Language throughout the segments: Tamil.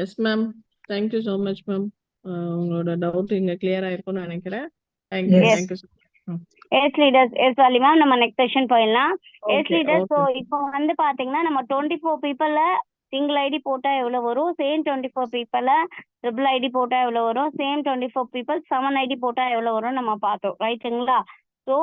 S ma'am. Thank you so much ma'am. உங்களோட டவுட் இங்க கிளியர் ஆயிருக்கும்னு நினைக்கிறேன். Thank you Yes. Thank you so much. Yes leaders yes Vali ma'am, நம்ம நெக்ஸ்ட் செஷன் போயிடலாம். Yes okay leaders, so okay. இப்போ வந்து பாத்தீங்கன்னா நம்ம 24 பீப்புள்ல சிங்கிள் ஐடி போட்டா எவ்வளவு வரும், சேம் 24 பீப்புள்ல ட்ரிபிள் ஐடி போட்டா எவ்வளவு வரும், சேம் 24 பீப்புள் 7 ஐடி போட்டா எவ்வளவு வரும் நம்ம பார்த்தோம், ரைட்டுங்களா? ஸோ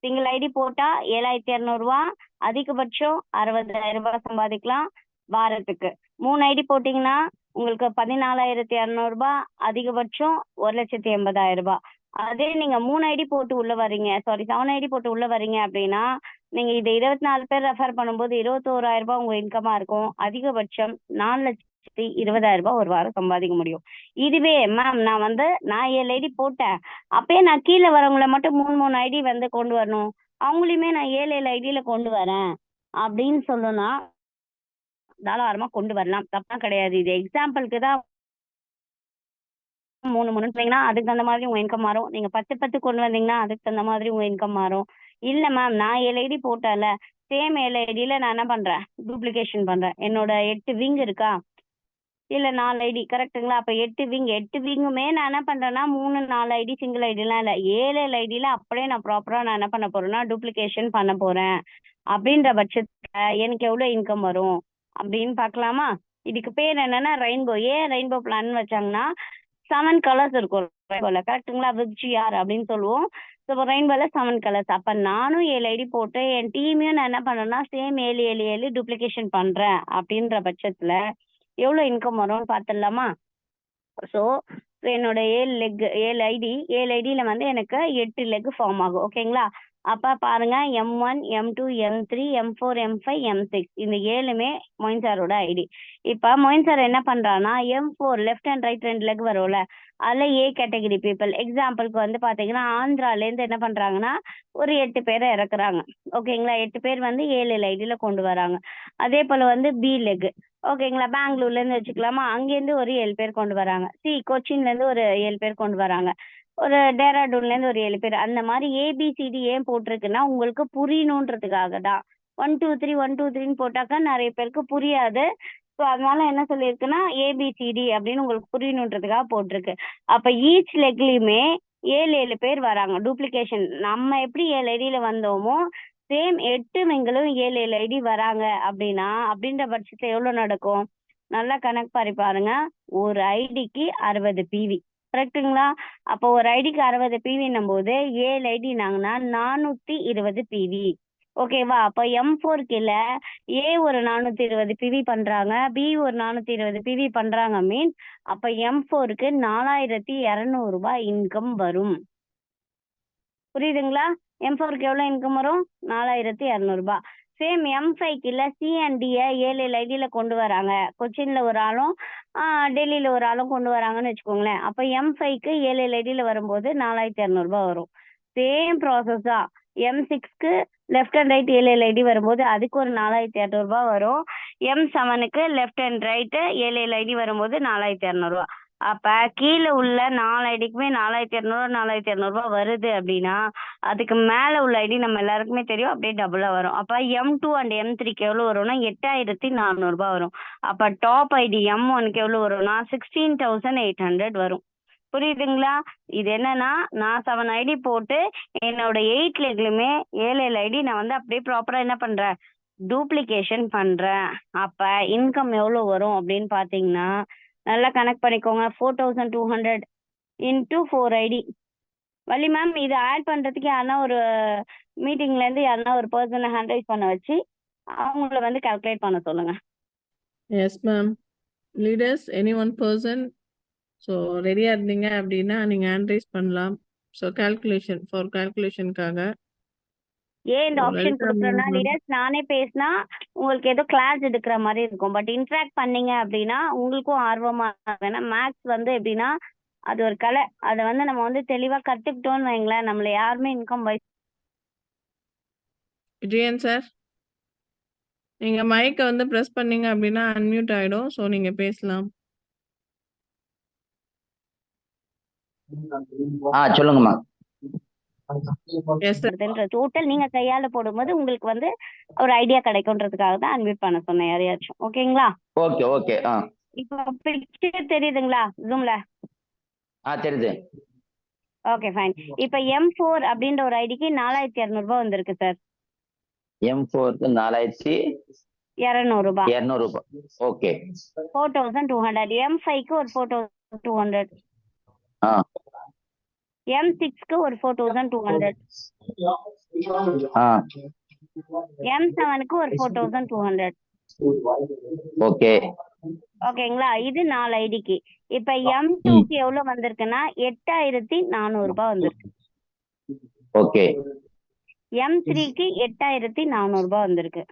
சிங்கிள் ஐடி போட்டா 7,200 ரூபா, அதிகபட்சம் 60,000 ரூபாய் சம்பாதிக்கலாம் வாரத்துக்கு. 3 ஐடி போட்டீங்கன்னா உங்களுக்கு 14,200 ரூபாய், அதிகபட்சம் 1,80,000 ரூபாய். அதே நீங்க 3 ஐடி போட்டு உள்ள வர்றீங்க, சாரி 7 ஐடி போட்டு உள்ள வர்றீங்க அப்படின்னா நீங்க இதை 24 பேர் ரெஃபர் பண்ணும்போது 21,000 ரூபாய் உங்க இன்கமா இருக்கும். அதிகபட்சம் 4,20,000 ரூபாய் ஒரு வாரம் சம்பாதிக்க முடியும். இதுவே மேம் நான் 7 ஐடி போட்டேன், அப்பயே நான் கீழே வரவங்களை மட்டும் 3 ஐடி வந்து கொண்டு வரணும், அவங்களையுமே நான் 7 ஐடியில கொண்டு வரேன் அப்படின்னு சொல்லணும்னா தாராளமா கொண்டு வரலாம், தப்பா கிடையாது. இது எக்ஸாம்பிளுக்கு தான் 3 பண்ணீங்கன்னா அதுக்கு தகுந்த மாதிரி உங்க இன்கம் மாறும். நீங்க 10 கொண்டு வந்தீங்கன்னா அதுக்கு தகுந்த மாதிரி உங்க இன்கம் மாறும். இல்ல மேம் நான் 7 ஐடி போட்டல, சேம் 7 ஐடியில நான் என்ன பண்றேன், டூப்ளிகேஷன் பண்றேன். என்னோட 8 விங் இருக்கா, இல்ல 4 ஐடி கரெக்ட்டுங்களா? அப்ப 8 விங்குமே நான் என்ன பண்றேன்னா 3 4 ஐடி சிங்கிள் ஐடிலாம் இல்ல, 7 ஐடியில அப்படியே நான் ப்ராப்பரா நான் என்ன பண்ண போறேன்னா டூப்ளிகேஷன் பண்ண போறேன். அப்படின்ற பட்சத்துல எனக்கு எவ்வளவு இன்கம் வரும் அப்படின்னு பார்க்கலாமா? இதுக்கு பேர் என்னன்னா ரெயின்போ. ஏன் ரெயின்போ பிளான் வச்சாங்கன்னா 7 கலர்ஸ் இருக்கும் ரெயின்போல, கரெக்ட்டுங்களா? விப்ஜிஆர் அப்படின்னு சொல்லுவோம். ஸோ ரெயின்போல 7 கலர்ஸ். அப்ப நானும் 7 ஐடி போட்டு என் டீமையும் நான் என்ன பண்றேன்னா சேம் 7 டூப்ளிகேஷன் பண்றேன். அப்படின்ற பட்சத்துல எவ்வளவு இன்கம் வரும்னு பார்த்துடலாமா? ஸோ என்னோட 7 ஐடியில வந்து எனக்கு 8 லெக் ஃபார்ம் ஆகும், ஓகேங்களா? அப்ப பாருங்க, M1 M2 M3 M4 M5 M6 இந்த 7மே மொயின் சாரோட ஐடி. இப்ப மொயின் சார் என்ன பண்றான்னா M4 left and right 2 leg வரும்ல, அதுல ஏ கேட்டகரி பீப்புள் எக்ஸாம்பிளுக்கு வந்து பாத்தீங்கன்னா ஆந்திரால இருந்து என்ன பண்றாங்கன்னா ஒரு 8 பேரை இறக்குறாங்க, ஓகேங்களா? 8 பேர் வந்து 7 ஐடியில கொண்டு வராங்க. அதே போல வந்து பி லெக், ஓகேங்களா? பெங்களூர்ல இருந்து வச்சுக்கலாமா, அங்கேருந்து ஒரு 7 பேர் கொண்டு வராங்க. கொச்சின்ல இருந்து ஒரு 7 பேர் கொண்டு வராங்க. ஒரு டேராடூன்ல இருந்து ஒரு 7 பேர். அந்த மாதிரி ஏபிசிடி ஏன் போட்டிருக்குன்னா உங்களுக்கு புரியணுன்றதுக்காக தான். 1 2 3 1 2 3ன்னு போட்டாக்கா நிறைய பேருக்கு புரியாது. ஸோ அதனால என்ன சொல்லியிருக்குன்னா ஏபிசிடி அப்படின்னு உங்களுக்கு புரியணுன்றதுக்காக போட்டிருக்கு. அப்ப ஈச் லெக்லயுமே 7 பேர் வராங்க டூப்ளிகேஷன். நம்ம எப்படி 7 ஐடியில வந்தோமோ சேம் 8 விங்களும் 7 ஐடி வராங்க அப்படின்னா அப்படின்ற பட்சத்துல எவ்வளவு நடக்கும், நல்லா கணக்கு பாரி பாருங்க. ஒரு ஐடிக்கு 60 பிவி, கரெக்டுங்களா? அப்போ ஒரு ஐடிக்கு 60 பிவின்னும் போது 7 ஐடி நாங்கன்னா 420 பிவி, ஓகேவா? அப்ப M4 கீழ ஏ ஒரு 420 பிவி பண்றாங்க, பி ஒரு 420 பிவி பண்றாங்க மீன்ஸ் அப்ப M4க்கு 4,200 ரூபாய் இன்கம் வரும். புரியுதுங்களா? M4க்கு எவ்வளவு இன்கம் வரும், 4,200 ரூபாய். சேம் M5க்கு இல்ல சி அண்ட் டி 7 ஐடியில கொண்டு வராங்க, கொச்சின்ல ஒரு ஆளும் டெல்லியில ஒரு ஆளும் கொண்டு வராங்கன்னு வச்சுக்கோங்களேன். அப்ப M5க்கு 7 ஐடியில வரும்போது 4,200 ரூபாய் வரும். சேம் ப்ராசஸ் தான் M6க்கு லெஃப்ட் அண்ட் ரைட் 7 ஐடி வரும்போது அதுக்கு ஒரு 4,200 ரூபாய் வரும். M7க்கு லெஃப்ட் அண்ட் ரைட் 7 ஐடி வரும்போது 4,200 ரூபாய். அப்ப கீழே உள்ள 4 ஐடிக்குமே 4,200 ரூபாய் வருது அப்படின்னா அதுக்கு மேல உள்ள ஐடி நம்ம எல்லாருக்குமே தெரியும் அப்படியே டபுளா வரும். அப்ப M2 அண்ட் M3க்கு எவ்வளவு வரும்னா 8,400 ரூபாய் வரும். அப்ப டாப் ஐடி M1க்கு எவ்வளவு வரும்னா 16,800 வரும். புரியுதுங்களா? இது என்னன்னா நான் 7 ஐடி போட்டு என்னோட 8 லெக்லுமே 7 ஐடி நான் வந்து அப்படியே ப்ராப்பரா என்ன பண்றேன், டூப்ளிகேஷன் பண்றேன். அப்ப இன்கம் எவ்வளவு வரும் அப்படின்னு பாத்தீங்கன்னா நல்லா கனெக்ட் பண்ணிக்கோங்க, 4,200 இன்டூ 4 ஐடி. வள்ளி மேம் இது ஆட் பண்றதுக்கு யாருன்னா ஒரு மீட்டிங்ல இருந்து யாருன்னா ஒரு பர்சனை ஹேண்ட் ரைஸ் பண்ண வச்சு அவங்கள வந்து கால்குலேட் பண்ண சொல்லுங்க. Yes ma'am. Leaders any one person so ரெடியா இருந்தீங்க அப்படின்னா நீங்க ஹேண்ட் ரைஸ் பண்ணலாம். ஸோ கால்குலேஷனுக்காக ஏன் இந்த ஆப்ஷன் லலிதா கொடுக்குறேன்னா மேம். லீடர்ஸ் நானே பேசினா உங்களுக்கு ஏதோ கிளாஸ் எடுக்கிற மாதிரி இருக்கும், பட் இன்ட்ராக்ட் பண்ணீங்க அப்படின்னா உங்களுக்கும் ஆர்வமா இருக்கும். ஏன்னா மேக்ஸ் வந்து எப்படின்னா அது ஒரு கலை, அதை வந்து நம்ம வந்து தெளிவா கத்துக்கிட்டோம்னு வைங்களேன், நம்மள யாருமே இன்கம் வைஸ் விஜயன் சார், நீங்க மைக்கை வந்து ப்ரெஸ் பண்ணீங்க அப்படின்னா அன்மியூட் ஆயிடும். ஸோ நீங்க பேசலாம். சொல்லுங்கம்மா. Yes sir. டோட்டல் நீங்க கையால போடும்போது உங்களுக்கு வந்து ஒரு ஐடியா கிடைக்கும்ன்றதுக்காக தான் அன்மியூட் பண்ண சொன்னேன் யாரையாச்சும், ஓகேங்களா? Okay okay. இப்போ பிக்சர் தெரியுதுங்களா ஜூம்ல? தெரியுது. Okay fine. இப்போ M4 அப்படின்ற ஒரு ஐடிக்கு 4200 ரூபாய் வந்திருக்கு சார். M4க்கு 4200 ரூபாய். 4200 ரூபாய். ஓகே. 4200. M5க்கு ஒரு 4200. M6க்கு ஒரு 4200. M7க்கு ஒரு 4200. ஓகே. ஓகேங்களா? இது 4 ஐடிக்கு. இப்ப M2க்கு எவ்வளவு வந்திருக்குன்னா 8400 ரூபாய் வந்திருக்கு. ஓகே. M3க்கு 8400 ரூபாய் வந்திருக்கு.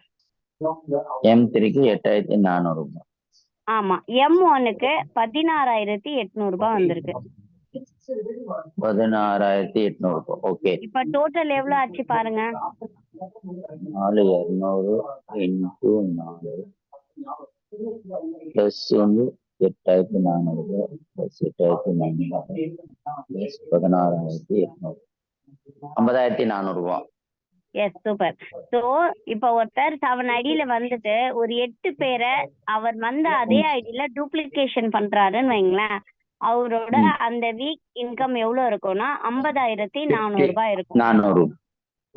M3க்கு 8400 ரூபாய். ஆமா. M1க்கு 16800 ரூபாய் வந்திருக்கு. 16800 ரூபாய். ஓகே. இப்ப டோட்டல் எவ்வளவு ஆச்சு பாருங்க. 4200 into 4 பிளஸ் வந்து 8400 பிளஸ் 8400 பிளஸ் 16800 50400 ரூபாய். Yes super. சோ இப்ப ஒருத்தர் 7 ஐடியில வந்துட்டு ஒரு 8 பேரை அவர் வந்த அதே ஐடியில டூப்ளிகேஷன் பண்றாருன்னு வைங்களேன், அவரோட அந்த வீக் இன்கம் எவ்வளவு இருக்கும்னா 50400 ரூபாய் இருக்கும். 400.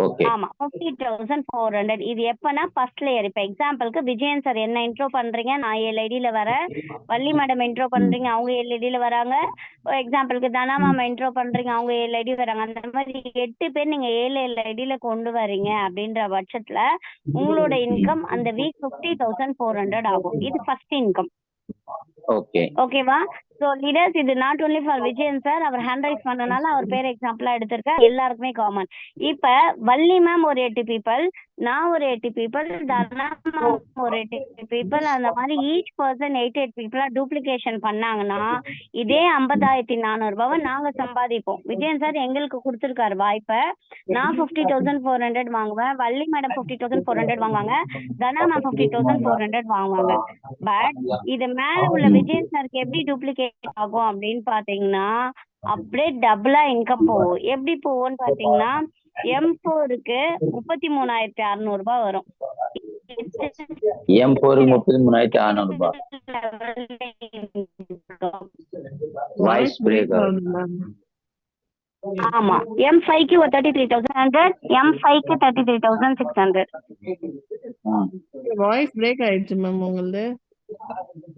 ஓகே. ஆமா 50,400. இது எப்பனா ஃபர்ஸ்ட் லேயர். இப்ப எக்ஸாம்பிளுக்கு விஜயன் சார் என்ன இன்ட்ரோ பண்றீங்க, நான் 7 ஐடியில வரேன். வள்ளி மேடம் இன்ட்ரோ பண்றீங்க, அவங்க 7 ஐடியில வராங்க. எக்ஸாம்பிளுக்கு தனா மேம் இன்ட்ரோ பண்றீங்க, அவங்க 7 ஐடி வராங்க. அந்த மாதிரி 8 பேர் நீங்க 7 ஐடியில கொண்டு வரீங்க அப்படின்ற பட்சத்துல உங்களோட இன்கம் அந்த வீக் 50,400 ஆகும். இது ஃபர்ஸ்ட் இன்கம். ஓகே. ஓகேவா? சோ லீடர்ஸ், இது not only for Vijayan sir. அவர் ஹேண்ட் ரைஸ் பண்ணனால அவர் பேர் எக்ஸாம்பிளா எடுத்திருக்கேன். எல்லாருக்குமே காமன். இப்ப வள்ளி மேம் ஒரு 8 பீப்பிள், நான் ஒரு 8 பீப்பிள், தனா மேம் ஒரு 8 பீப்பிள், அந்த மாதிரி ஈச் பர்சன் 8 பீப்புளா டூப்ளிகேஷன் பண்ணாங்கன்னா இதே 50,400 ரூபாவை நாங்க சம்பாதிப்போம். விஜயன் சார் எங்களுக்கு கொடுத்திருக்காரு வாய்ப்பை. நான் 50,400 வாங்குவேன், வள்ளி மேடம் 50,400 வாங்குவாங்க, தனா மேம் 50,400 வாங்குவாங்க. பட் இது மேல உள்ள விஜயன் சாருக்கு எப்படி டூப்ளிகேட் ஆகும் அப்படின்னு பாத்தீங்கன்னா அப்படியே டபுளா இன்கம் போகும். எப்படி போகும்னு பாத்தீங்கன்னா M4க்கு 33,600 ரூபாய் வரும். M4க்கு 33,600 ரூபாய். வாய்ஸ் பிரேக் ஆகுது. ஆமா. M5க்கு ஒரு 33,100, M5க்கு 33,600. வாய்ஸ் பிரேக் ஆயிடுச்சு மேம் உங்களுது.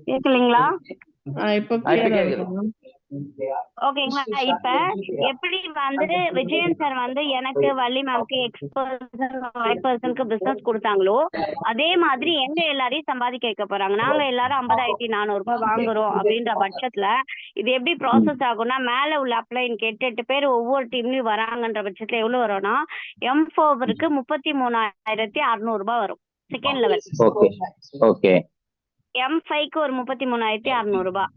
கேக்கலீங்களா? இப்ப கிளியரா இருக்கு மேம். ஓகேங்களா? இப்ப எப்படி வந்து விஜயன் சார் வந்து எனக்கு வள்ளி மேம்க்கு X% பிசினஸ் கொடுத்தாங்களோ அதே மாதிரி எங்க எல்லாரையும் சம்பாதிக்க வைக்க போறாங்க. நாங்க எல்லாரும் 50,400 ரூபாய் வாங்குறோம் அப்படின்ற பட்சத்துல இது எப்படி ப்ராசஸ் ஆகும்னா, மேல உள்ள அப்ளைன் 8 பேர் ஒவ்வொரு டீம்லயும் வராங்கன்ற பட்சத்துல எவ்வளவு வரும்னா M4க்கு 33,600 ரூபாய் வரும் செகண்ட் லெவல். ஓகே. M5க்கு ஒரு 33,600 ரூபாய்,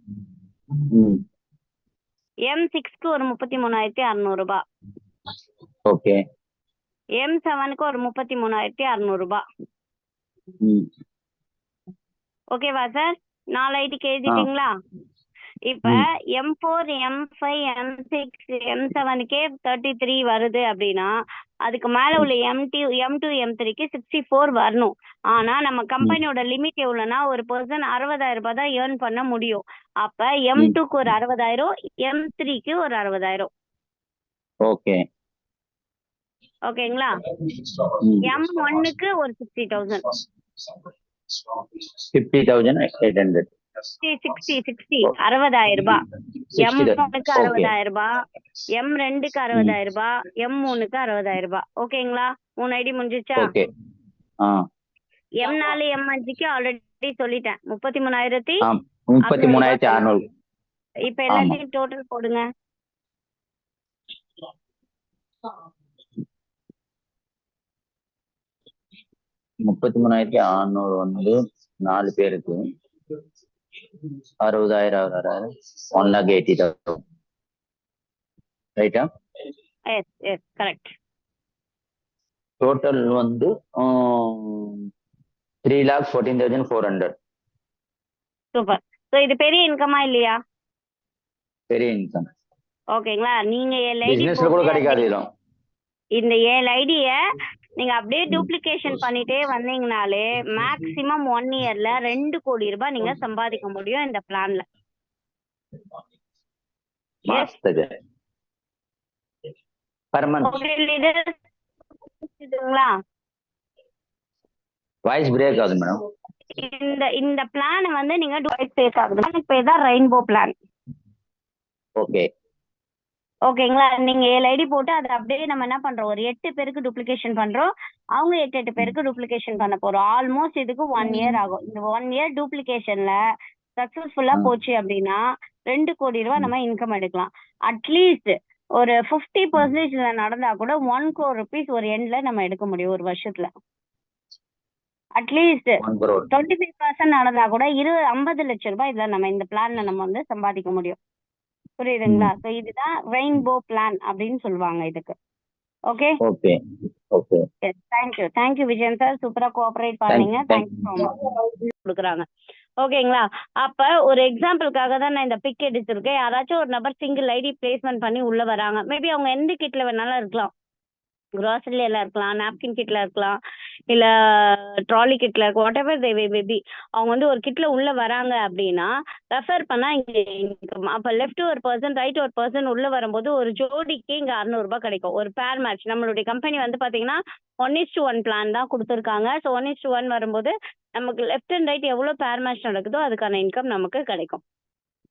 M6க்கு ஒரு 33,600 ரூபாய், ஓகே. M7க்கு ஒரு 33,600 ரூபாய். ஓகேவா சார்? 4 ஐடிக்கு எழுதிட்டீங்களா? இப்ப M4, M5, M6, M7க்கே 33 வருது அப்படின்னா அதுக்கு மேல உள்ள M2, M3க்கு 64 வரணும். ஆனா நம்ம கம்பெனியோட லிமிட் எவ்வளவுனா ஒரு பர்சன் 60,000 ரூபாய் தான் ஏர்ன் பண்ண முடியும். அப்ப M2க்கு ஒரு 60,000, M3க்கு ஒரு 60,000. ஓகேங்களா? M1க்கு ஒரு 60,000. 50,800. 60,000 60,000 ரூபாய். M1க்கு 60,000 ரூபாய், M2க்கு 60,000 ரூபாய், M3க்கு 60,000 ரூபாய். ஓகேங்களா? 3 ஐடி முடிஞ்சிச்சா? M4, M5க்கு ஆல்ரெடி சொல்லிட்டேன் 33,600. இப்ப எல்லாத்தையும் டோட்டல் போடுங்க. 33,600 வந்து 4 பேருக்கு 60,000 1,80,000. ரைட்டா? Yes correct. டோட்டல் வந்து 3,14,400. சூப்பர். சோ இது பெரிய இன்கமா இல்லையா? பெரிய இன்கம். ஓகேங்களா? நீங்க 7 ஐடி பிசினஸ்ல கூட கிடைக்காது. இந்த 7 ஐடிய நீங்க அப்படியே டூப்ளிகேஷன் பண்ணிட்டே வந்தீங்கனாலே மேக்சிமம் 1 இயர்ல 2 கோடி ரூபாய் நீங்க சம்பாதிக்க முடியும் இந்த பிளான்ல. மாசத்துக்கு per month. ஓகே லீடர்ஸ், புரியுதுங்களா? வாய்ஸ் பிரேக் ஆகுது மேடம். இந்த பிளான் வந்து நீங்க பேஸ் ஆகுது. பேர் தான் ரெயின்போ பிளான். ஓகே ஓகேங்களா? நீங்க 7 ஐடி போட்டு அதை அப்படியே நம்ம என்ன பண்றோம், ஒரு 8 பேருக்கு டூப்ளிகேஷன் பண்றோம். அவங்க 8 பேருக்கு டூப்ளிகேஷன் பண்ண போறோம். ஆல்மோஸ்ட் இதுக்கு 1 இயர் ஆகும். இந்த 1 இயர் டூப்ளிகேஷன்ல சக்சஸ்ஃபுல்லா போச்சு அப்படின்னா 2 கோடி ரூபாய் நம்ம இன்கம் எடுக்கலாம். அட்லீஸ்ட் ஒரு 50% நடந்தா கூட 1 crore rupees ஒரு எண்ட்ல நம்ம எடுக்க முடியும் ஒரு வருஷத்துல. அட்லீஸ்ட் 25% நடந்தா கூட 50 லட்சம் ரூபாய் இதுல நம்ம இந்த பிளான்ல நம்ம வந்து சம்பாதிக்க முடியும். புரியுதுங்களா? சோ இதுதான் ரெயின்போ பிளான் அப்படின்னு சொல்லுவாங்க இதுக்கு. Okay okay okay. Thank you Vijayan sir, சூப்பரா கோஆபரேட் பண்ணீங்க. Thank you so much. கொடுக்குறாங்க. ஓகேங்களா? அப்ப ஒரு எக்ஸாம்பிளுக்காக தான் நான் இந்த பிக் எடுத்திருக்கேன். யாராச்சும் ஒரு நபர் சிங்கிள் ஐடி பிளேஸ்மெண்ட் பண்ணி உள்ள வராங்க. மேபி அவங்க எந்த கிட்ல வேணாலும் இருக்கலாம். கிராசரில இருக்கலாம், நாப்கின் கிட்ல இருக்கலாம், இல்ல ட்ராலி கிட்ல இருக்கலாம், வாட் எவர் தே மேபி. அவங்க வந்து ஒரு கிட்ல உள்ள வராங்க அப்படின்னா ரெஃபர் பண்ணா இங்க income. அப்ப லெஃப்ட் ஒரு பர்சன், ரைட் ஒரு பர்சன் உள்ள வரும்போது ஒரு ஜோடிக்கு இங்க 600 ரூபாய் கிடைக்கும். ஒரு பேர் மேட்ச். நம்மளுடைய கம்பெனி வந்து பாத்தீங்கன்னா 1:1 பிளான் தான் கொடுத்துருக்காங்க. ஸோ 1:1 வரும்போது நமக்கு லெஃப்ட் அண்ட் ரைட் எவ்வளவு பேர் மேட்ச் நடக்குதோ அதுக்கான இன்கம் நமக்கு கிடைக்கும்.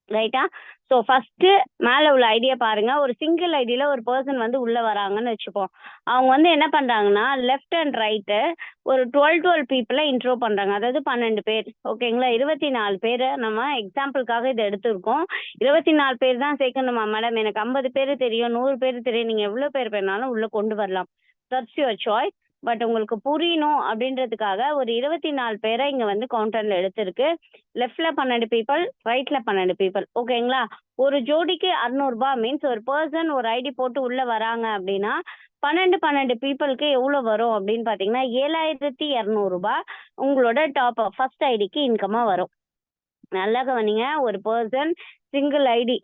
ரைட்டா? ஸோ ஃபர்ஸ்ட் மேல உள்ள ஐடியா பாருங்க. ஒரு சிங்கிள் ஐடியில ஒரு பர்சன் வந்து உள்ள வராங்கன்னு வச்சுப்போம். அவங்க வந்து என்ன பண்றாங்கன்னா லெஃப்ட் அண்ட் ரைட்டு ஒரு 12 பீப்புளை இன்ட்ரோ பண்றாங்க. அதாவது 12 பேர். ஓகேங்களா? 24 பேர் நம்ம எக்ஸாம்பிளுக்காக இதை எடுத்திருக்கோம். 24 பேர் தான் சேர்க்கணுமா மேடம்? எனக்கு 50 பேர் தெரியும், 100 பேர் தெரியும். நீங்க எவ்வளவு பேர் வேணாலும் உள்ள கொண்டு வரலாம். That's your choice. பட் உங்களுக்கு புரியணும் அப்படின்றதுக்காக ஒரு 24 பேரை இங்க வந்து கவுண்டர்ல எடுத்திருக்கு. லெஃப்ட்ல 12 பீப்புள், ரைட்ல 12 பீப்புள். ஓகேங்களா? ஒரு ஜோடிக்கு 600 ரூபாய் மீன்ஸ் ஒரு பர்சன் ஒரு ஐடி போட்டு உள்ள வராங்க அப்படின்னா 12 பீப்புளுக்கு எவ்வளவு வரும் அப்படின்னு பாத்தீங்கன்னா 7200 ரூபாய் உங்களோட டாப் ஃபர்ஸ்ட் ஐடிக்கு இன்கமா வரும். நல்லா கவனிங்க. ஒரு பர்சன் சிங்கிள் ஐடி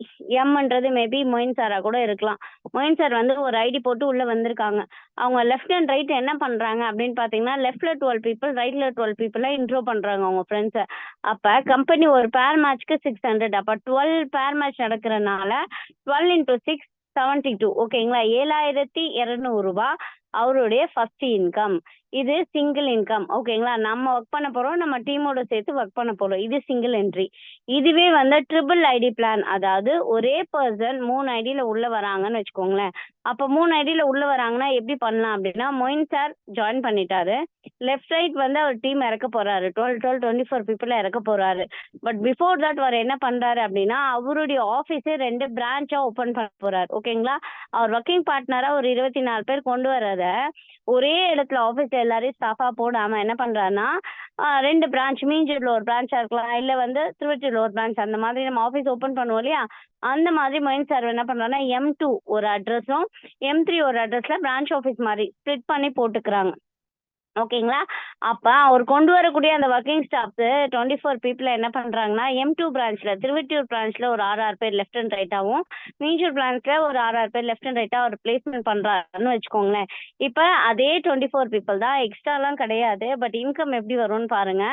எம்ன்றது மேபி மொயின் சாரா கூட இருக்கலாம். மொயின் சார் வந்து ஒரு ஐடி போட்டு உள்ள வந்திருக்காங்க. அவங்க லெஃப்ட் அண்ட் ரைட் என்ன பண்றாங்க அப்படின்னு பாத்தீங்கன்னா லெஃப்ட்ல 12 பீப்புள், ரைட்ல 12 பீப்புளை இன்ட்ரோ பண்றாங்க அவங்க ஃப்ரெண்ட்ஸை. அப்ப கம்பெனி ஒரு பேர் மேட்ச்க்கு 600. அப்ப 12 பேர் மேட்ச் நடக்கிறனால 12 into 6 72. ஓகேங்களா? 7200 ரூபாய் அவருடைய ஃபர்ஸ்ட் இன்கம். இது சிங்கிள் இன்கம். ஓகேங்களா? நம்ம ஒர்க் பண்ண போறோம், நம்ம டீமோட சேர்த்து ஒர்க் பண்ண போறோம். இது சிங்கிள் என்ட்ரி. இதுவே வந்து ட்ரிபிள் ஐடி பிளான், அதாவது ஒரே பர்சன் 3 ஐடியில உள்ள வராங்கன்னு வச்சுக்கோங்களேன். அப்ப 3 ஐடியில உள்ள வராங்கன்னா எப்படி பண்ணலாம் அப்படின்னா மொயின் சார் ஜாயின் பண்ணிட்டாரு. லெஃப்ட் ரைட் வந்து அவர் டீம் இறக்க போறாரு. 24 பீப்புள இறக்க போறாரு. பட் பிஃபோர் தட் அவர் என்ன பண்றாரு அப்படின்னா அவருடைய ஆபீஸே 2 பிரான்ச்சா ஓபன் பண்ண போறாரு. ஓகேங்களா? அவர் ஒர்க்கிங் பார்ட்னரா ஒரு 24 பேர் கொண்டு வரத ஒரே இடத்துல ஆபீஸ் எல்லாரையும் ஸ்டாஃபா போடாம என்ன பண்றாருன்னா 2 பிரான்ச், மீஞ்சூர்ல ஒரு பிரான்ச்சா இருக்கலாம், இல்ல வந்து திருவொற்றியூர்ல ஒரு பிரான்ச், அந்த மாதிரி நம்ம ஆபீஸ் ஓபன் பண்ணுவோம் இல்லையா? அந்த மாதிரி மொயின் சார் என்ன பண்றாருன்னா M2 ஒரு அட்ரஸும் M3 ஒரு அட்ரஸ்ல பிரான்ச் ஆபீஸ் மாதிரி ஸ்ப்ளிட் பண்ணி போட்டுக்கிறாங்க. ஓகேங்களா? அப்ப அவர் கொண்டு வரக்கூடிய அந்த ஒர்க்கிங் ஸ்டாஃப்ஸ் 24 பீப்புள என்ன பண்றாங்கன்னா M2 பிரான்ச்ல திருவொற்றியூர் பிரான்ச்ல ஒரு 6 பேர் லெஃப்ட் அண்ட் ரைட்டாவும், மீஞ்சூர் பிரான்ச்ல ஒரு 6 பேர் லெஃப்ட் அண்ட் ரைட்டா ஒரு பிளேஸ்மெண்ட் பண்றாருன்னு வச்சுக்கோங்களேன். இப்ப அதே 24 பீப்புள் தான், எக்ஸ்ட்ரா எல்லாம் கிடையாது. பட் இன்கம் எப்படி வரும்னு பாருங்க.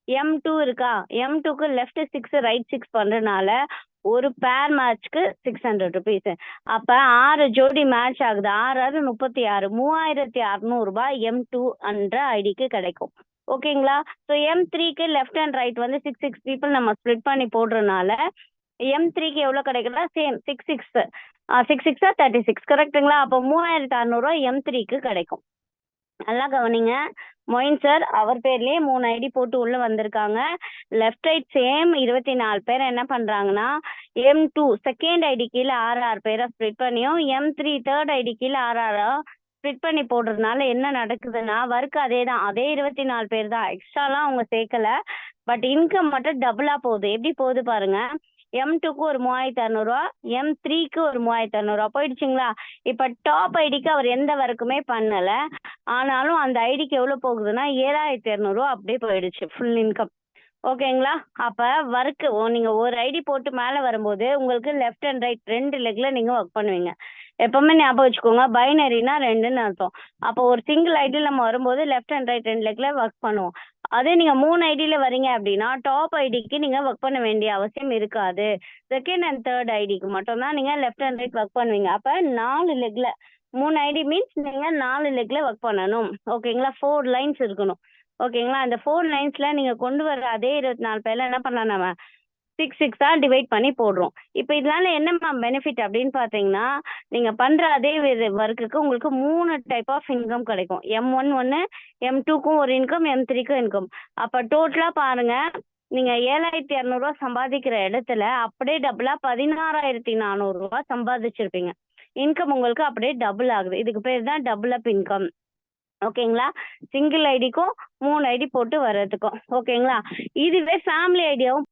M2 இருக்கா? M2க்கு லெஃப்ட் 6 ரைட் 6 பண்றதுனால ஒரு பேர் மேட்ச்க்கு 600 ருபீஸ். அப்ப 6 ஜோடி மேட்ச் ஆகுது. 6 36, 3600 ரூபாய் M2 என்ற ஐடிக்கு கிடைக்கும். ஓகேங்களா? ஸோ M3க்கு லெஃப்ட் அண்ட் ரைட் வந்து 6 பீப்புள் நம்ம ஸ்ப்ளிட் பண்ணி போடுறதுனால M3க்கு எவ்வளவு கிடைக்குதா? சேம் 6 36 கரெக்டுங்களா? அப்போ 3600 ரூபாய் M3க்கு கிடைக்கும். நல்லா கவனிங்க. மொயின் சார் அவர் பேர்லயே 3 ஐடி போட்டு உள்ள வந்திருக்காங்க. லெஃப்ட் ரைட் சேம் 24 பேர் என்ன பண்றாங்கன்னா M2 செகண்ட் ஐடி கீழே 6 பேரை ஸ்ப்ளிட் பண்ணியும் M3 தேர்ட் ஐடி கீழே 6 ஸ்ப்ளிட் பண்ணி போடுறதுனால என்ன நடக்குதுன்னா ஒர்க் அதே தான், அதே 24 பேர் தான், எக்ஸ்ட்ராலாம் அவங்க சேர்க்கல. பட் இன்கம் மட்டும் டபுளா போகுது. எப்படி போகுது பாருங்க. M2க்கு ஒரு 3600 ரூபா, M3க்கு ஒரு 3600 ரூபா போயிடுச்சுங்களா? இப்ப டாப் ஐடிக்கு அவர் எந்த ஒர்க்குமே பண்ணல, ஆனாலும் அந்த ஐடிக்கு எவ்வளவு போகுதுன்னா 7200 ரூபா அப்படியே போயிடுச்சு ஃபுல் இன்கம். ஓகேங்களா? அப்ப ஒர்க் நீங்க ஒரு ஐடி போட்டு மேல வரும்போது உங்களுக்கு லெஃப்ட் அண்ட் ரைட் 2 லெக்ல நீங்க ஒர்க் பண்ணுவீங்க. எப்பவுமே ஞாபகம் வச்சுக்கோங்க, பைனரினா 2ன்னு அர்த்தம். அப்போ ஒரு சிங்கிள் ஐடியில் நம்ம வரும்போது லெஃப்ட் அண்ட் ரைட் 2 லெக்ல ஒர்க் பண்ணுவோம். அதே நீங்க 3 ஐடியில வரீங்க அப்படின்னா டாப் ஐடிக்கு நீங்க ஒர்க் பண்ண வேண்டிய அவசியம் இருக்காது. செகண்ட் அண்ட் தேர்ட் ஐடிக்கு மட்டும் தான் நீங்க லெஃப்ட் அண்ட் ரைட் ஒர்க் பண்ணுவீங்க. அப்ப 4 லெக்ல 3 ஐடி மீன்ஸ் நீங்க 4 லெக்ல ஒர்க் பண்ணணும். ஓகேங்களா? 4 லைன்ஸ் இருக்கணும். ஓகேங்களா? அந்த 4 லைன்ஸ்ல நீங்க கொண்டு வர அதே 24 பேர்ல என்ன பண்ணலாம் நம்ம 6 டிவைட் பண்ணி போடுறோம். இப்போ இதனால என்ன மேம் பெனிஃபிட் அப்படின்னு பார்த்தீங்கன்னா, நீங்க பண்ற அதே ஒர்க்குக்கு உங்களுக்கு 3 டைப் ஆஃப் இன்கம் கிடைக்கும். M1 ஒன்று, M2க்கும் ஒரு இன்கம், M3க்கும் இன்கம். அப்ப டோட்டலா பாருங்க, நீங்க 7,200 சம்பாதிக்கிற இடத்துல அப்படியே டபுளா 16,400 சம்பாதிச்சிருப்பீங்க. இன்கம் உங்களுக்கு அப்படியே டபுள் ஆகுது. இதுக்கு பேர் தான் டபுள் அப் இன்கம். ஓகேங்களா? சிங்கிள் ஐடிக்கும் 3 ஐடி போட்டு வர்றதுக்கும். ஓகேங்களா? இதுவே ஃபேமிலி ஐடியாவும்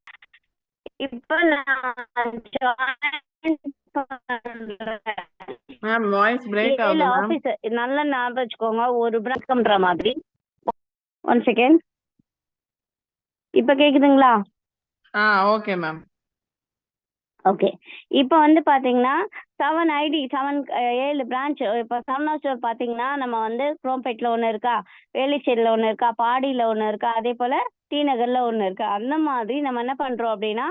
இப்ப நான் join பண்றேன். மேம் வாய்ஸ் பிரேக் ஆகுது மேம். ஆபீஸ் நல்லா ஞாபகம் வச்சுக்கோங்க, ஒரு branch பண்ற மாதிரி. 1 செகண்ட். இப்ப கேக்குதுங்களா? Okay ma'am. ஓகே. இப்போ வந்து பாத்தீங்கன்னா 7 ஐடி 7 பிரான்ச். இப்போ சரவணா ஸ்டோர் பாத்தீங்கன்னா நம்ம வந்து குரோம்பேட்ல ஒண்ணு இருக்கா, வேலிச்சேரியில ஒண்ணு இருக்கா, பாடியில ஒண்ணு இருக்கா, அதே போல டி நகர்ல ஒண்ணு இருக்கு. அந்த மாதிரி நம்ம என்ன பண்றோம் அப்படின்னா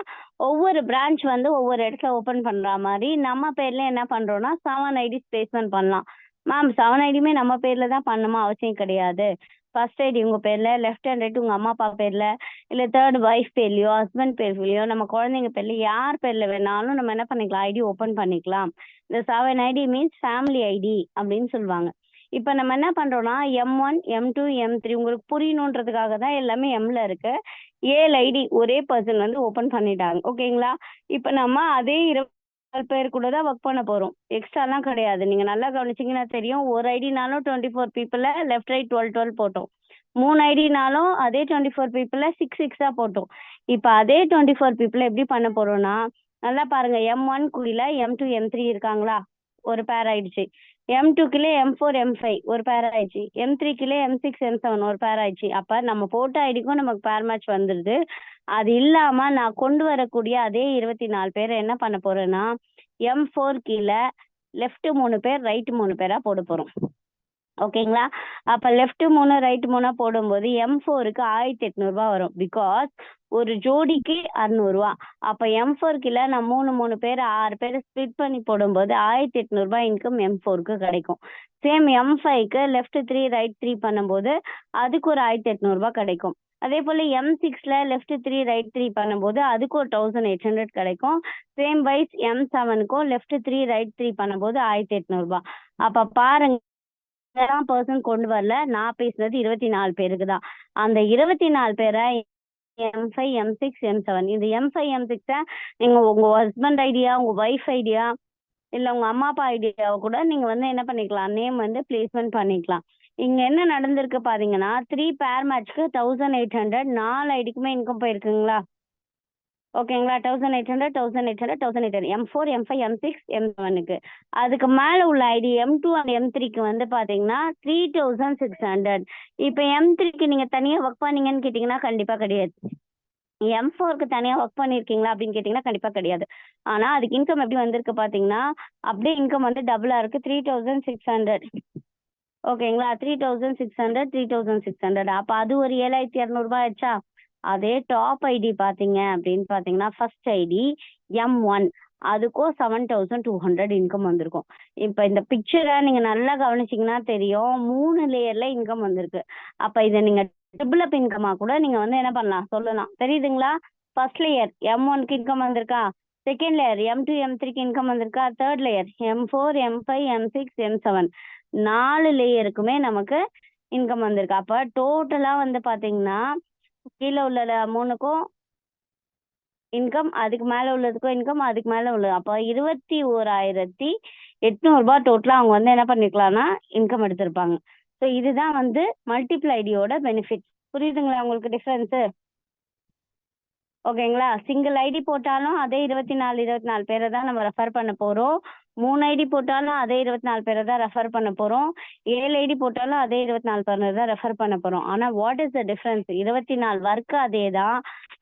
ஒவ்வொரு பிரான்ச் வந்து ஒவ்வொரு இடத்துல ஓபன் பண்ற மாதிரி நம்ம பேர்ல என்ன பண்றோம்னா 7 ஐடிஸ் பிளேஸ்மெண்ட் பண்ணலாம். மேம் 7 ஐடியுமே நம்ம பேர்ல தான் பண்ணணுமா அவசியம் கிடையாது. ஃபர்ஸ்ட் ஐடி உங்க பேர்ல, லெஃப்ட் ஹேண்ட் ரைட் உங்க அம்மா அப்பா பேர்ல, இல்ல தேர்ட் ஒய்ஃப் பேர்லயோ ஹஸ்பண்ட் பேர்லயோ நம்ம குழந்தைங்க பேர்ல யார் பேர்ல வேணாலும் நம்ம என்ன பண்ணிக்கலாம் ஐடி ஓபன் பண்ணிக்கலாம். இந்த 7 ஐடி மீன்ஸ் ஃபேமிலி ஐடி அப்படின்னு சொல்லுவாங்க. இப்ப நம்ம என்ன பண்றோம்னா M1, M2, M3 உங்களுக்கு புரியணுன்றதுக்காக தான் எல்லாமே எம்ல இருக்கு. 7 ஐடி ஒரே பர்சன் வந்து ஓபன் பண்ணிட்டாங்க. ஓகேங்களா? இப்ப நம்ம அதே 20 பேர் கூட தான் ஒர்க் பண்ண போறோம். எக்ஸ்ட்ராலாம் கிடையாது. நீங்க நல்லா கவனிச்சீங்கன்னா தெரியும், ஒரு ஐடினாலும் 24 பீப்புள லெஃப்ட் ரைட் 12 போட்டோம். 3 ஐடினாலும் அதே 24 பீப்புள 6 போட்டோம். இப்ப அதே 24 பீப்புள எப்படி பண்ண போறோம்னா, நல்லா பாருங்க, M1 குள்ள M2, M3 இருக்காங்களா, ஒரு பேர் ஆயிடுச்சு. M2 கிலே M4, M5 ஒரு பேர் ஆயிடுச்சு. M3 கிலே M6, M7 ஒரு பேர் ஆயிடுச்சு. அப்ப நம்ம போட்ட ஐடிக்கும் நமக்கு பேர் மேட்ச் வந்துருது. அது இல்லாம நான் கொண்டு வரக்கூடிய அதே 24 பேரை என்ன பண்ண போறேன்னா M4 கீழே லெஃப்ட் 3 பேர் ரைட் 3 பேரா போட போறோம். ஓகேங்களா? அப்ப லெஃப்ட் 3 ரைட் 3 போடும்போது M4க்கு 1,800 வரும். பிகாஸ் ஒரு ஜோடிக்கு 600. அப்ப M4 கீழே நான் 3 பேர் 6 பேர் ஸ்பிளிட் பண்ணி போடும்போது 1,800 இன்கம் M4க்கு கிடைக்கும். சேம் M5க்கு லெஃப்ட் 3 ரைட் 3 பண்ணும்போது அதுக்கு ஒரு 1,800 கிடைக்கும். அதே போல M6ல லெஃப்ட் 3 ரைட் 3 பண்ணும்போது அதுக்கு ஒரு 1,800 கிடைக்கும். சேம் வைஸ் M7க்கும் லெஃப்ட் 3 ரைட் 3 பண்ணும்போது 1,800. அப்ப பாருங்க, பர்சன் கொண்டு வரல, நான் பேசுனது 24 பேருக்கு தான். அந்த 24 பேரை M5, M6, M7 இந்த M5, M6 நீங்க உங்க ஹஸ்பண்ட் ஐடியா, உங்க ஒய்ஃப் ஐடியா, இல்ல உங்க அம்மா அப்பா ஐடியாவை கூட நீங்க வந்து என்ன பண்ணிக்கலாம், நேம் வந்து பிளேஸ்மெண்ட் பண்ணிக்கலாம். இங்க என்ன நடந்திருக்கு பாத்தீங்கன்னா 3 பேர் மேட்ச்க்கு 1,800 4 ஐடிக்குமே இன்கம் போயிருக்குங்களா? ஓகேங்களா? 1,800 1,800 1,800 M4, M5, M6, M7க்கு. அதுக்கு மேல உள்ள ஐடி M2 அண்ட் M3க்கு வந்து பாத்தீங்கன்னா 3,600. இப்ப M3க்கு நீங்க தனியா ஒர்க் பண்ணீங்கன்னு கேட்டீங்கன்னா கண்டிப்பா கிடையாது. M4க்கு தனியா ஒர்க் பண்ணிருக்கீங்களா அப்படின்னு கேட்டீங்கன்னா கண்டிப்பா கிடையாது. ஆனா அதுக்கு இன்கம் எப்படி வந்திருக்கு பாத்தீங்கன்னா அப்படியே இன்கம் வந்து டபுளா இருக்கு. 3,600. ஓகேங்களா? 3,600 3,600. அப்ப அது ஒரு 7,200 ஆயிடுச்சா? அதே டாப் ஐடி பாத்தீங்க அப்படின்னு பாத்தீங்கன்னா ஃபர்ஸ்ட் ஐடி M1 அதுக்கும் 7,200 இன்கம் வந்திருக்கும். இப்ப இந்த பிக்சரை நீங்க நல்லா கவனிச்சீங்கன்னா தெரியும், 3 லேயர்ல இன்கம் வந்திருக்கு. அப்ப இதை நீங்க ட்ரிபிள் அப் இன்கமா கூட நீங்க வந்து என்ன பண்ணலாம் சொல்லலாம். தெரியுதுங்களா? ஃபர்ஸ்ட் லேயர் M1க்கு இன்கம் வந்திருக்கா, செகண்ட் லேயர் M2, M3க்கு இன்கம் வந்திருக்கா, third layer M4, M5, M6, M7 4 லேயருக்குமே நமக்கு இன்கம் வந்திருக்கு. அப்ப டோட்டலா வந்து பாத்தீங்கன்னா கீழே உள்ள 3க்கும் இன்கம், அதுக்கு மேல உள்ளதுக்கும் இன்கம், அதுக்கு மேல உள்ளது. அப்போ 21,800 டோட்டலா அவங்க வந்து என்ன பண்ணிருக்கலாம்னா இன்கம் எடுத்திருப்பாங்க. ஸோ இதுதான் வந்து மல்டிபிள் ஐடியோட பெனிஃபிட். புரியுதுங்களா உங்களுக்கு டிஃபரன்ஸ்? ஓகேங்களா? சிங்கிள் ஐடி போட்டாலும் அதே 24 பேரை தான் நம்ம ரெஃபர் பண்ண போறோம். 3 ஐடி போட்டாலும் அதே 24 பேரை தான் ரெஃபர் பண்ண போறோம். 7 ஐடி போட்டாலும் அதே 24 பேரை தான் ரெஃபர் பண்ண போறோம். ஆனா what is the difference? 24 work அதே தான்,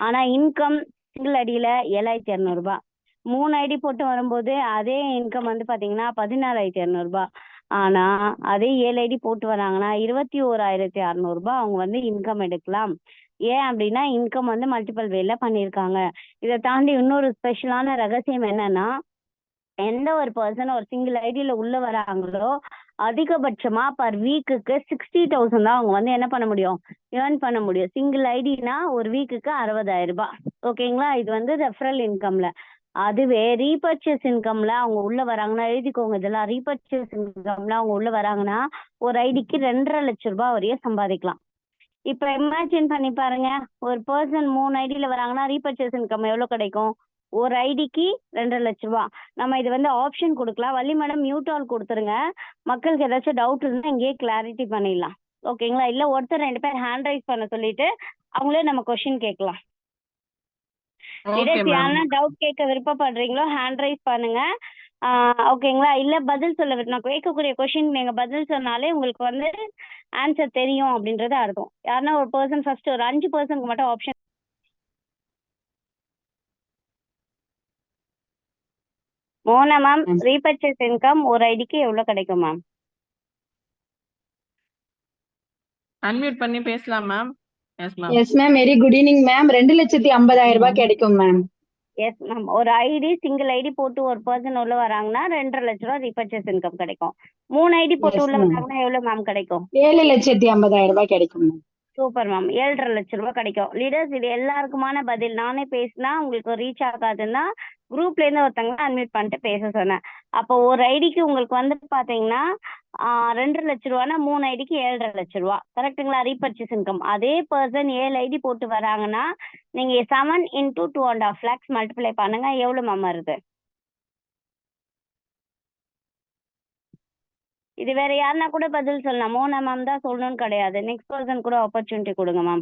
ஆனா இன்கம் சிங்கிள் ஐடியில 7,200. 3 ஐடி போட்டு வரும்போது அதே இன்கம் வந்து பாத்தீங்கன்னா 14,200 ரூபாய். ஆனா அதே 7 ஐடி போட்டு வராங்கன்னா 21,600 ரூபாய் அவங்க வந்து இன்கம் எடுக்கலாம். ஏன் அப்படின்னா இன்கம் வந்து மல்டிபிள் வேல பண்ணியிருக்காங்க. இதை தாண்டி இன்னொரு ஸ்பெஷலான ரகசியம் என்னன்னா, எந்த ஒரு பர்சன் ஒரு சிங்கிள் ஐடியில உள்ள வராங்களோ அதிகபட்சமா பர் வீக்குக்கு 60,000 தான் அவங்க வந்து என்ன பண்ண முடியும், ஏர்ன் பண்ண முடியும். சிங்கிள் ஐடினா ஒரு வீக்குக்கு 60,000 ரூபாய். ஓகேங்களா, இது வந்து ரெஃபரல் இன்கம்ல. அதுவே ரீபர்ச்சேஸ் இன்கம்ல அவங்க உள்ள வராங்கன்னா எழுதிக்கோங்க, இதெல்லாம் ரீபர்ச்சேஸ் இன்கம்ல அவங்க உள்ள வராங்கன்னா ஒரு ஐடிக்கு 2.5 லட்சம் ரூபாய் வரையும் சம்பாதிக்கலாம். இப்ப இமேஜின் பண்ணி பாருங்க, ஒரு பர்சன் 3 ஐடியில வராங்கன்னா ரீபர்ச்சேஸ் இன்கம் எவ்வளவு கிடைக்கும்? ஒரு ஐடிக்கு 2.5 லட்சம் ரூபாய். நம்ம இது வந்து ஆப்ஷன் கொடுக்கலாம். வள்ளி மேடம் மியூட் ஆல் கொடுத்துருங்க. மக்களுக்கு ஏதாச்சும் டவுட் இருந்தா இங்கேயே கிளாரிட்டி பண்ணிடலாம். ஓகேங்களா, இல்ல ஒருத்தர் 2 பேர் ஹேண்ட் ரைஸ் பண்ண சொல்லிட்டு அவங்களே நம்ம கொஸ்டின் கேட்கலாம். Okay ma'am. யாருன்னா டவுட் கேட்க விருப்பப்படுறீங்களோ ஹேண்ட் ரைஸ் பண்ணுங்க. ஓகேங்களா, இல்ல பதில் சொல்ல நான் கேட்கக்கூடிய கொஸ்டின் நீங்க பதில் சொன்னாலே உங்களுக்கு வந்து ஆன்சர் தெரியும் அப்படின்றது அர்த்தம். யாருன்னா ஒரு பர்சன் ஃபர்ஸ்ட் ஒரு 5 பர்சனுக்கு மட்டும் option. Mona ma'am, repurchase income ஒரு ஐடிக்கு எவ்வளவு கிடைக்கும் மேம்? அன்மியூட் பண்ணி பேசலாம் ma'am. Yes ma'am. Yes ma'am, very good evening ma'am. 2,50,000 ரூபாய் கிடைக்கும் மேம். எஸ் மேம், ஒரு ஐடி சிங்கிள் ஐடி போட்டு ஒரு பர்சன் உள்ள வராங்கன்னா 2.5 லட்சம் ரூபாய் ரீபர்ச்சேஸ் இன்கம் கிடைக்கும். 3 ஐடி போட்டு உள்ள வராங்கன்னா எவ்வளவு மேம் கிடைக்கும்? 7,50,000 ரூபாய் கிடைக்கும் மேம். சூப்பர் மேம், 7.5 லட்சம் ரூபாய் கிடைக்கும். லீடர்ஸ், இது எல்லாருக்குமான பதில். நானே பேசினா உங்களுக்கு ரீச் ஆகாதுன்னா குரூப்ல இருந்து ஒருத்தங்க அன்மியூட் பண்ணிட்டு பேச சொன்னேன். அப்போ ஒரு ஐடிக்கு உங்களுக்கு வந்து பாத்தீங்கன்னா 2.5 லட்சம் ரூபானா 3 ஐடிக்கு 7.5 லட்சம் ரூபாய். கரெக்டுங்களா? Repurchase income. அதே பர்சன் 7 ஐடி போட்டு வராங்கன்னா நீங்க 7 into 2.5 lakhs மல்டிப்ளை பண்ணுங்க, எவ்வளவு மேம் வருது? இது வேற யாருன்னா கூட பதில் சொல்லலாம். மோனா மேம் தான் சொல்லணும்னு கிடையாது. நெக்ஸ்ட் பர்சன் கூட ஆப்பர்ச்சுனிட்டி கொடுங்க மேம்.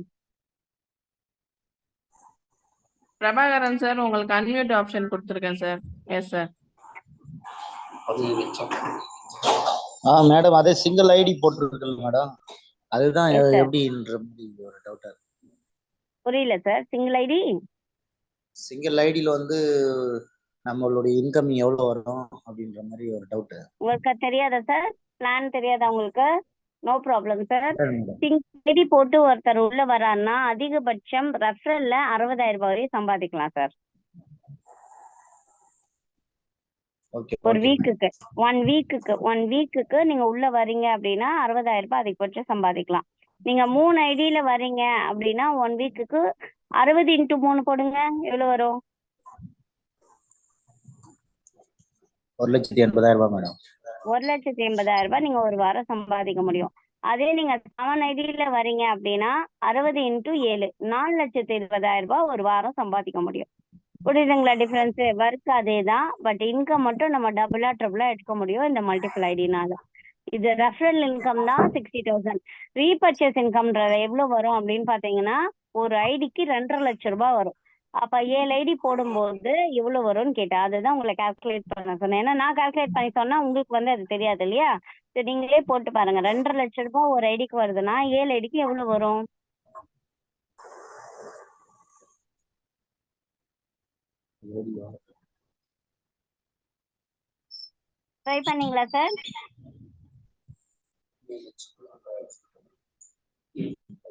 பிரபாகரன் சார், உங்களுக்கு அன்மியூட் ஆப்ஷன் கொடுத்துருக்கேன் சார். Yes sir. மேடம், அதே சிங்கிள் ஐடி போட்டுருக்குல்ல மேடம், அதுதான் Yes, sir. எப்படின்ற மாதிரி ஒரு டவுட்டா இருக்கு. புரியல சார். சிங்கிள் ஐடி சிங்கிள் ஐடியில வந்து நம்மளுடைய இன்கம் எவ்வளவு வரும் அப்படின்ற மாதிரி ஒரு டவுட். உங்களுக்கு தெரியாதா சார்? பிளான் தெரியாதா உங்களுக்கு? No problem sir. Single ID போட்டு ஒருத்தர் உள்ள வரான்னா அதிகபட்சம் ரெஃபரல்ல 60,000 ரூபாய் வரையும் சம்பாதிக்கலாம் சார். ஒரு வீக்குக்கு 1 வீக்குக்கு நீங்க உள்ள வரீங்க அப்படின்னா 60,000 ரூபாய் அதிகபட்சம் சம்பாதிக்கலாம். நீங்க 3 ஐடியில வரீங்க அப்படின்னா 1 வீக்குக்கு 60 into 3 போடுங்க, எவ்வளவு வரும்? 1,80,000 ரூபாய் மேடம். 1,80,000 ரூபாய் நீங்க ஒரு வாரம் சம்பாதிக்க முடியும். அதே நீங்க 7 ஐடியில வரீங்க அப்படின்னா 60 into 7 4,70,000 ரூபாய் ஒரு வாரம் சம்பாதிக்க முடியும். புரியுதுங்களா டிஃபரன்ஸ்? ஒர்க் அதே தான், பட் இன்கம் மட்டும் நம்ம டபுளா ட்ரிபிளா எடுக்க முடியும் இந்த மல்டிபிள் ஐடினால. இது ரெஃபரல் இன்கம் தான் 60,000. ரீபர்ச்சேஸ் இன்கம்ன்றது எவ்வளவு வரும் அப்படின்னு பாத்தீங்கன்னா ஒரு ஐடிக்கு 2.5 லட்சம் ரூபாய் வரும். அப்ப 7 ஐடி போடும்போது எவ்வளவு வரும்னு கேட்டேன். அதுதான் உங்களை கால்குலேட் பண்ண சொன்னேன். ஏன்னா நான் கால்குலேட் பண்ணி சொன்னா உங்களுக்கு வந்து அது தெரியாது இல்லையா? சரி, நீங்களே போட்டு பாருங்க. 2.5 லட்சம் ரூபாய் ஒரு ஐடிக்கு வருதுன்னா 7 ஐடிக்கு எவ்வளவு வரும்? ட்ரை பண்ணீங்களா சார்?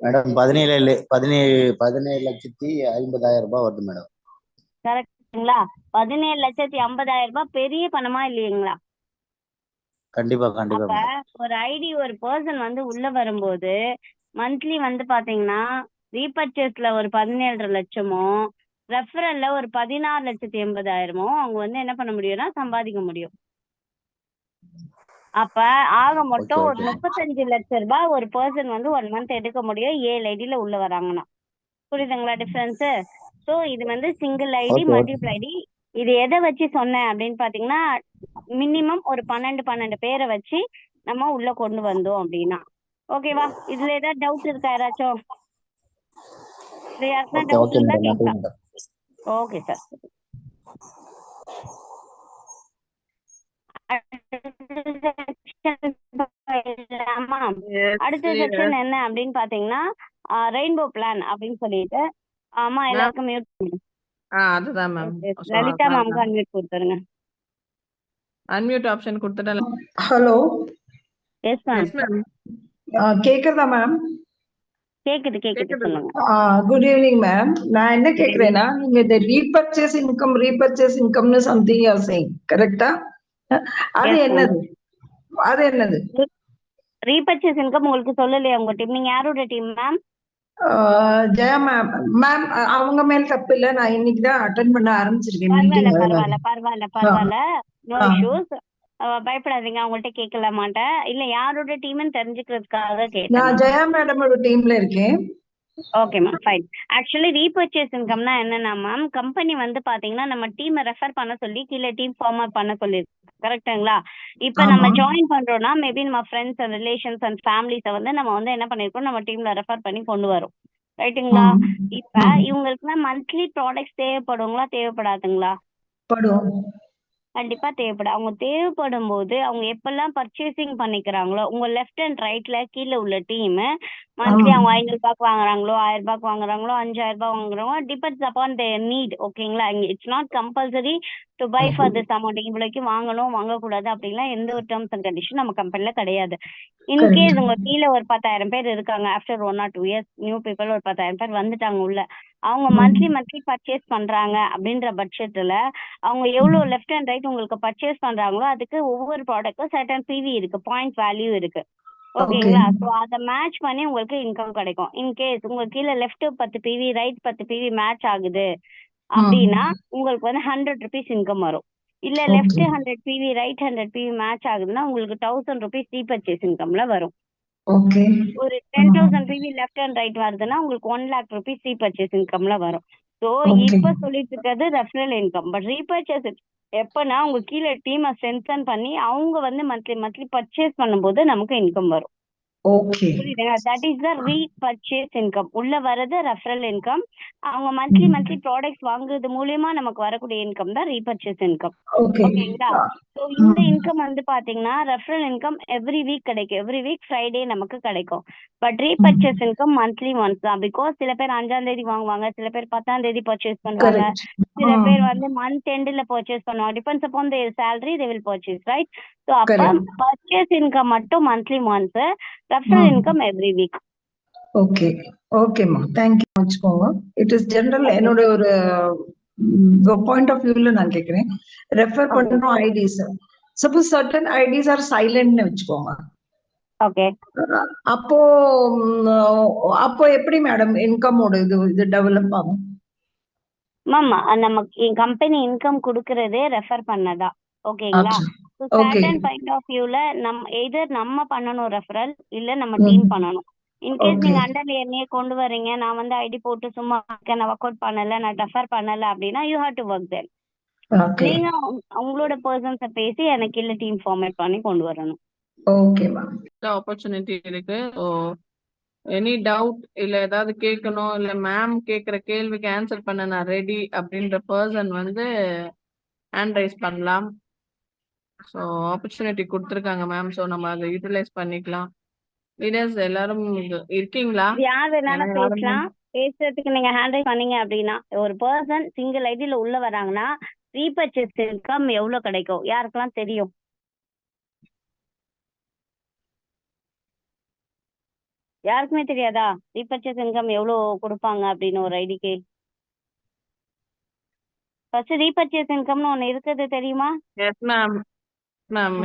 மேடம் 17,50,000 ரூபாய் வருது மேடம். கரெக்டுங்களா? 17,50,000 ரூபாய் பெரிய பணமா இல்லைங்களா? கண்டிப்பா கண்டிப்பா அப்ப மேடம். ஒரு ஐடி ஒரு பர்சன் வந்து உள்ள வரும்போது மந்த்லி வந்து பாத்தீங்கன்னா ரீபர்ச்சேஸ்ல ஒரு 17.5 லட்சமும் ரெஃபரல்ல ஒரு 16,80,000 அவங்க வந்து என்ன பண்ண முடியும்னா சம்பாதிக்க முடியும். அப்ப ஆக மொத்தம் ஒரு 35 லட்சம் ரூபாய் ஒரு பர்சன் வந்து 1 மந்த் எடுக்க முடியும் 7 ஐடியில உள்ள வராங்கன்னா. புரியுதுங்களா டிஃபரன்ஸ்? சோ இது வந்து சிங்கிள் ஐடி மல்டிபிள் ஐடி. இது எதை வச்சு சொன்னேன் அப்படின்னு பாத்தீங்கன்னா மினிமம் ஒரு 12 பேரை வச்சு நம்ம உள்ள கொண்டு வந்தோம் அப்படின்னா. ஓகேவா? இதுல ஏதாவது டவுட் இருக்கா யாராச்சும்? டவுட் இருந்தா கேட்கலாம். Okay sir. அடுத்த செக்ஷன் என்ன அப்படின்னு பாத்தீங்கன்னா ரெயின்போ பிளான் அப்படின்னு சொல்லிட்டு. ஆமா, எல்லாருக்கும் மியூட் பண்ணுங்க. அதுதான் மேம். ஸோ லலிதா அதனால மேம்க்கு அன்மியூட் கொடுத்துருங்க. அன்மியூட் ஆப்ஷன் கொடுத்துட்டேன். Hello, yes ma'am. Yes ma'am. கேக்குதா மேம்? கேக்குது கேக்குது சொல்லுங்க. Good evening ma'am. நான் என்ன கேக்குறேன்னா, நீங்க இந்த ரீபர்ச்சேஸ் இன்கம்னு சம்திங் யூ ஆர் சேயிங், கரெக்டா? அது Yes, ma'am. என்னது? அது என்னது? ரீபர்ச்சேஸ் இன்கம் உங்களுக்கு சொல்லலையா உங்க டீம்? நீங்க யாரோட team ma'am? Jaya ma'am. Ma'am அவங்க மேல தப்பு இல்ல, நான் இன்னைக்கு தான் அட்டென்ட் பண்ண ஆரம்பிச்சிருக்கேன் மீட்டிங். பரவாயில்ல. No issues. பயப்படாதீங்க, அவங்கள்ட்ட கேட்கல மாட்டேன். இல்ல யாரோட டீம்னு தெரிஞ்சுக்கிறதுக்காக கேட்டேன். நான் ஜெயா மேடமோட டீம்ல இருக்கேன். Okay ma'am, fine. Actually repurchase இன்கம்னா என்னன்னா மேம், கம்பெனி வந்து பாத்தீங்கன்னா நம்ம டீமை ரெஃபர் பண்ண சொல்லி கீழே டீம் ஃபார்ம் பண்ண சொல்லி, கரெக்டுங்களா? இப்ப நம்ம ஆமா. ஜாயின் பண்றோம்னா மேபி நம்ம ஃப்ரெண்ட்ஸ் அண்ட் ரிலேஷன்ஸ் அண்ட் ஃபேமிலிஸை வந்து நம்ம வந்து என்ன பண்ணிருக்கோம், நம்ம டீம்ல ரெஃபர் பண்ணி கொண்டு வரோம், ரைட்டுங்களா? இப்ப இவங்களுக்கு மந்த்லி ப்ராடக்ட்ஸ் தேவைப்படாதுங்களா? படும். கண்டிப்பா தேவைப்படும். அவங்க தேவைப்படும் போது அவங்க எப்பெல்லாம் பர்ச்சேசிங் பண்ணிக்கிறாங்களோ, உங்க லெஃப்ட் அண்ட் ரைட்ல கீழே உள்ள டீம் மந்த்லி அவங்க 500 ரூபாய்க்கு வாங்குறாங்களோ, 1000 ரூபாய்க்கு வாங்குறாங்களோ, 5000 ரூபாய் வாங்குறவங்க, டிபெண்ட்ஸ் அப்பான் தேர் நீட். ஓகேங்களா? It's not compulsory to buy for this amount. இவ்வளோக்கு வாங்கணும் வாங்கக்கூடாது அப்படின்லாம் எந்த ஒரு டேர்ம்ஸ் அண்ட் கண்டிஷன் நம்ம கம்பெனில கிடையாது. இன்கேஸ் உங்க கீழே ஒரு 10,000 பேர் இருக்காங்க, after 1 or 2 years new people ஒரு 10,000 பேர் வந்துட்டாங்க உள்ள, அவங்க மந்த்லி பர்ச்சேஸ் பண்றாங்க அப்படின்ற பட்சத்துல அவங்க எவ்வளவு லெஃப்ட் அண்ட் ரைட் உங்களுக்கு பர்ச்சேஸ் பண்றாங்களோ அதுக்கு ஒவ்வொரு ப்ராடக்ட்டும் சர்டன் பிவி இருக்கு, பாயிண்ட் வேல்யூ இருக்கு. ஓகேங்களா? ஸோ அதை மேட்ச் பண்ணி உங்களுக்கு இன்கம் கிடைக்கும். இன்கேஸ் உங்க கீழே left 10 PV right 10 PV match ஆகுது அப்படின்னா உங்களுக்கு வந்து 100 rupees இன்கம் வரும். இல்ல left 100 PV right 100 PV match ஆகுதுன்னா உங்களுக்கு 1000 rupees ரீபர்ச்சேஸ் இன்கம்ல வரும். ஒரு 10,000 பிவி லெஃப்ட் அண்ட் ரைட் வருதுன்னா உங்களுக்கு 1 lakh rupees ரீபர்ச்சேஸ் இன்கம்ல வரும். ஸோ இப்ப சொல்லிட்டு இருக்கிறது ரெஃபரல் இன்கம். பட் ரீபர்ச்சேஸ் எப்பன்னா உங்க கீழே டீமை ஸ்ட்ரென்தன் பண்ணி அவங்க வந்து மந்த்லி பர்ச்சேஸ் பண்ணும்போது நமக்கு இன்கம் வரும். புரியுதுங்களா? That is the repurchase income. உள்ள வர்றது ரெஃபரல் இன்கம். அவங்க மந்த்லி ப்ராடக்ட்ஸ் வாங்குறது மூலியமா நமக்கு வரக்கூடிய இன்கம் தான் ரீபர்ச்சேஸ் இன்கம். ஓகேங்களா? ஸோ இந்த இன்கம் வந்து பாத்தீங்கன்னா ரெஃபரல் இன்கம் எவ்ரி வீக் கிடைக்கும். எவ்ரி வீக் ஃப்ரைடே நமக்கு கிடைக்கும். But repurchase income monthly once தான். பிகாஸ் சில பேர் 5ஆம் தேதி வாங்குவாங்க, சில பேர் 10ஆம் தேதி பர்ச்சேஸ் பண்ணுவாங்க, சில பேர் வந்து மந்த் எண்ட்ல பர்ச்சேஸ் பண்ணுவாங்க. Depends upon their salary they will purchase, right? So அப்ப பர்ச்சேஸ் இன்கம் மட்டும் monthly once, referral income every week. ஓகேம்மா, தேங்க்யூ வச்சுக்கோங்க. இட் இஸ் ஜெனரல் என்னோட ஒரு பாயிண்ட் ஆஃப் வியூல நான் கேக்குறேன். ரெஃபர் பண்ணணும் IDs. Suppose certain IDs are சைலண்ட்னு வச்சுக்கோங்க. ஓகே. அப்போ எப்படி மேடம் இன்கமோட இது டெவலப் ஆகும்? மேம் நமக்கு கம்பெனி இன்கம் கொடுக்கறதே ரெஃபர் பண்ணதா. ஓகேங்களா? சர்டன் பாயிண்ட் ஆஃப் வியூல எதர் நம்ம பண்ணணும் ரெஃபரல், இல்ல நம்ம டீம் பண்ணணும். இன்கேஸ் நீங்க அண்டர் என்னையே கொண்டு வர்றீங்க, நான் வந்து ஐடி போட்டு சும்மா நான் ஒர்க் அவுட் பண்ணல, நான் ரெஃபர் பண்ணல அப்படின்னா யூ ஹேவ் டு ஒர்க் தென். நீங்க உங்களோட பர்சன்ஸை பேசி எனக்கு இல்ல டீம் ஃபார்மேட் பண்ணி கொண்டு வரணும். ஆப்பர்ச்சுனிட்டி இருக்கு. ஸோ எனி டவுட் இல்ல ஏதாவது கேட்கணும், இல்ல மேம் கேட்குற கேள்விக்கு ஆன்சர் பண்ண நான் ரெடி அப்படின்ற பர்சன் வந்து ஹேண்ட் ரைஸ் பண்ணலாம். ஸோ ஆப்பர்ச்சுனிட்டி கொடுத்துருக்காங்க மேம். ஸோ நம்ம அதை யூட்டிலைஸ் பண்ணிக்கலாம். லீடர்ஸ் எல்லாரும் இருக்கீங்களா? யார் வேணாலும் பேசலாம். பேசுறதுக்கு நீங்க ஹேண்ட் ரைஸ் பண்ணீங்க அப்படின்னா, ஒரு பர்சன் சிங்கிள் ஐடியில உள்ள வராங்கன்னா ரீபர்ச்சேஸ் இன்கம் எவ்வளவு கிடைக்கும் யாருக்கெல்லாம் தெரியும்? யாருக்குமே தெரியாதா ரீபர்ச்சேஸ் இன்கம் எவ்வளவு கொடுப்பாங்க அப்படின்னு ஒரு ஐடிக்கு? ஃபர்ஸ்ட் ரீபர்ச்சேஸ் இன்கம்னு ஒன்னு இருக்குது தெரியுமா? Yes ma'am. மேம்